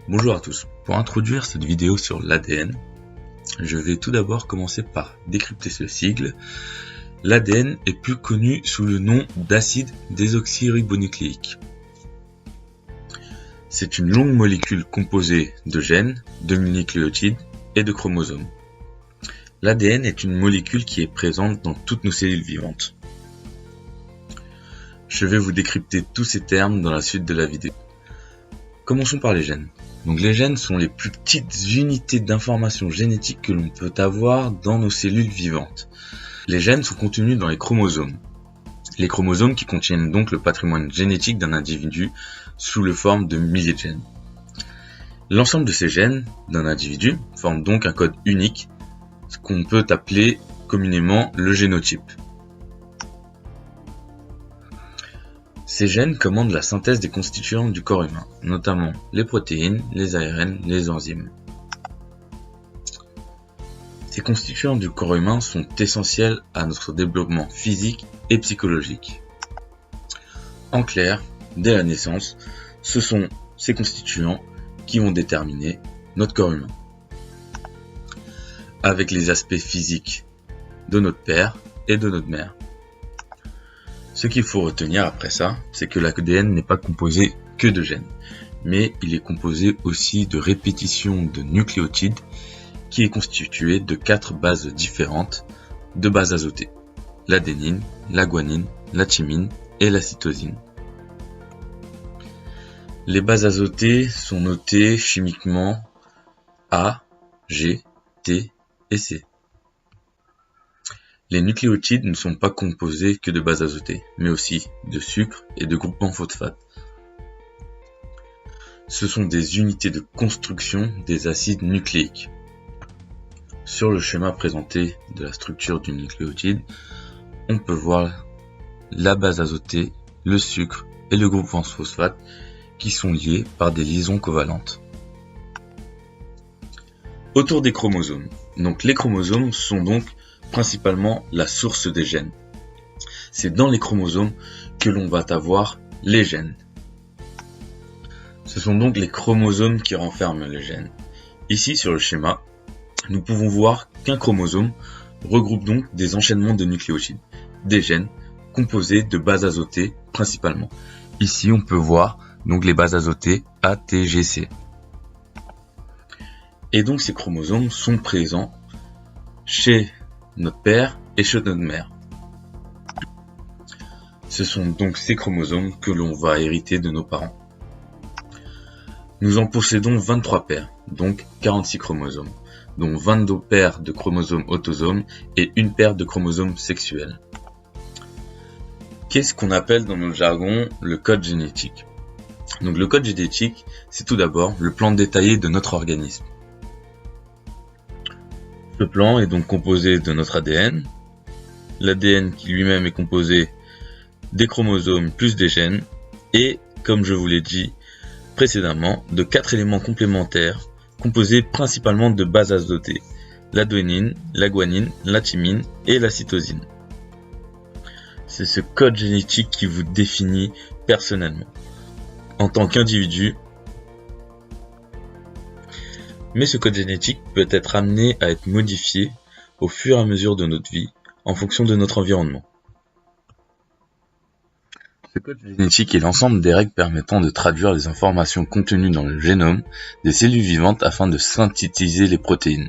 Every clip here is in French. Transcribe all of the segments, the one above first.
Bonjour à tous. Pour introduire cette vidéo sur l'ADN, je vais tout d'abord commencer par décrypter ce sigle. L'ADN est plus connu sous le nom d'acide désoxyribonucléique. C'est une longue molécule composée de gènes, de nucléotides et de chromosomes. L'ADN est une molécule qui est présente dans toutes nos cellules vivantes. Je vais vous décrypter tous ces termes dans la suite de la vidéo. Commençons par les gènes. Donc les gènes sont les plus petites unités d'information génétique que l'on peut avoir dans nos cellules vivantes. Les gènes sont contenus dans les chromosomes. Les chromosomes qui contiennent donc le patrimoine génétique d'un individu sous la forme de milliers de gènes. L'ensemble de ces gènes d'un individu forme donc un code unique, ce qu'on peut appeler communément le génotype. Ces gènes commandent la synthèse des constituants du corps humain, notamment les protéines, les ARN, les enzymes. Ces constituants du corps humain sont essentiels à notre développement physique et psychologique. En clair, dès la naissance, ce sont ces constituants qui vont déterminer notre corps humain. Avec les aspects physiques de notre père et de notre mère. Ce qu'il faut retenir après ça, c'est que l'ADN n'est pas composé que de gènes, mais il est composé aussi de répétitions de nucléotides qui est constitué de 4 bases différentes de bases azotées, l'adénine, la guanine, la thymine et la cytosine. Les bases azotées sont notées chimiquement A, G, T et C. Les nucléotides ne sont pas composés que de bases azotées, mais aussi de sucre et de groupements phosphates. Ce sont des unités de construction des acides nucléiques. Sur le schéma présenté de la structure du nucléotide, on peut voir la base azotée, le sucre et le groupement phosphate qui sont liés par des liaisons covalentes. Autour des chromosomes. Donc les chromosomes sont donc principalement la source des gènes. C'est dans les chromosomes que l'on va avoir les gènes. Ce sont donc les chromosomes qui renferment les gènes. Ici sur le schéma, nous pouvons voir qu'un chromosome regroupe donc des enchaînements de nucléotides, des gènes composés de bases azotées principalement. Ici on peut voir donc les bases azotées A, T, G, C. Et donc ces chromosomes sont présents chez notre père et chez notre mère. Ce sont donc ces chromosomes que l'on va hériter de nos parents. Nous en possédons 23 paires, donc 46 chromosomes, dont 22 paires de chromosomes autosomes et une paire de chromosomes sexuels. Qu'est-ce qu'on appelle dans notre jargon le code génétique? Donc le code génétique, c'est tout d'abord le plan détaillé de notre organisme. Ce plan est donc composé de notre ADN, l'ADN qui lui-même est composé des chromosomes plus des gènes, et, comme je vous l'ai dit précédemment, de 4 éléments complémentaires composés principalement de bases azotées, l'adénine, la guanine, la thymine et la cytosine. C'est ce code génétique qui vous définit personnellement, en tant qu'individu. Mais ce code génétique peut être amené à être modifié au fur et à mesure de notre vie, en fonction de notre environnement. Ce code génétique est l'ensemble des règles permettant de traduire les informations contenues dans le génome des cellules vivantes afin de synthétiser les protéines.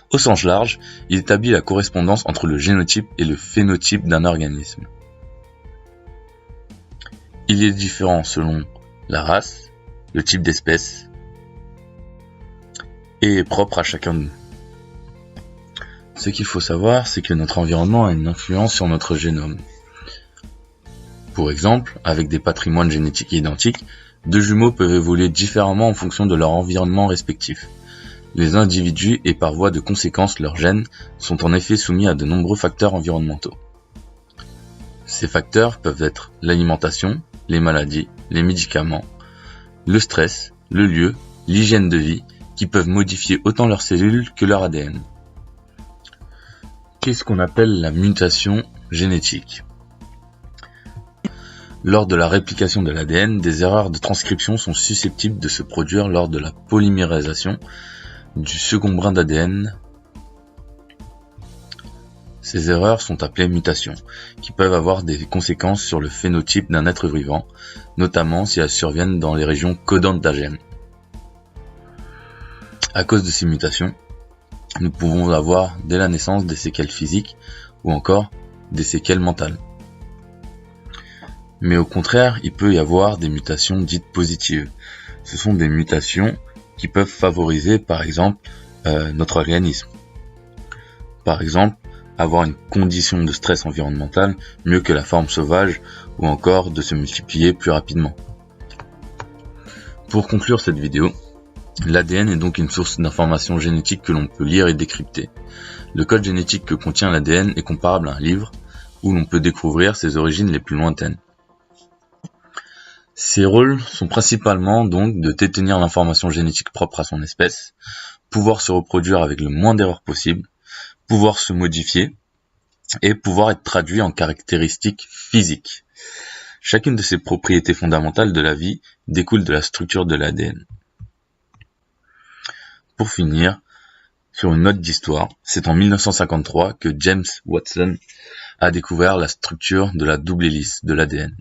Au sens large, il établit la correspondance entre le génotype et le phénotype d'un organisme. Il est différent selon la race, le type d'espèce, et est propre à chacun de nous. Ce qu'il faut savoir, c'est que notre environnement a une influence sur notre génome. Pour exemple, avec des patrimoines génétiques identiques, deux jumeaux peuvent évoluer différemment en fonction de leur environnement respectif. Les individus et par voie de conséquence leurs gènes sont en effet soumis à de nombreux facteurs environnementaux. Ces facteurs peuvent être l'alimentation, les maladies, les médicaments, le stress, le lieu, l'hygiène de vie, qui peuvent modifier autant leurs cellules que leur ADN. Qu'est-ce qu'on appelle la mutation génétique? Lors de la réplication de l'ADN, des erreurs de transcription sont susceptibles de se produire lors de la polymérisation du second brin d'ADN. Ces erreurs sont appelées mutations, qui peuvent avoir des conséquences sur le phénotype d'un être vivant, notamment si elles surviennent dans les régions codantes d'un gène. À cause de ces mutations, nous pouvons avoir dès la naissance des séquelles physiques ou encore des séquelles mentales. Mais au contraire, il peut y avoir des mutations dites positives. Ce sont des mutations qui peuvent favoriser par exemple notre organisme. Par exemple, avoir une condition de stress environnemental mieux que la forme sauvage ou encore de se multiplier plus rapidement. Pour conclure cette vidéo, l'ADN est donc une source d'informations génétiques que l'on peut lire et décrypter. Le code génétique que contient l'ADN est comparable à un livre où l'on peut découvrir ses origines les plus lointaines. Ses rôles sont principalement donc de détenir l'information génétique propre à son espèce, pouvoir se reproduire avec le moins d'erreurs possible, pouvoir se modifier et pouvoir être traduit en caractéristiques physiques. Chacune de ces propriétés fondamentales de la vie découle de la structure de l'ADN. Pour finir, sur une note d'histoire, c'est en 1953 que James Watson a découvert la structure de la double hélice de l'ADN.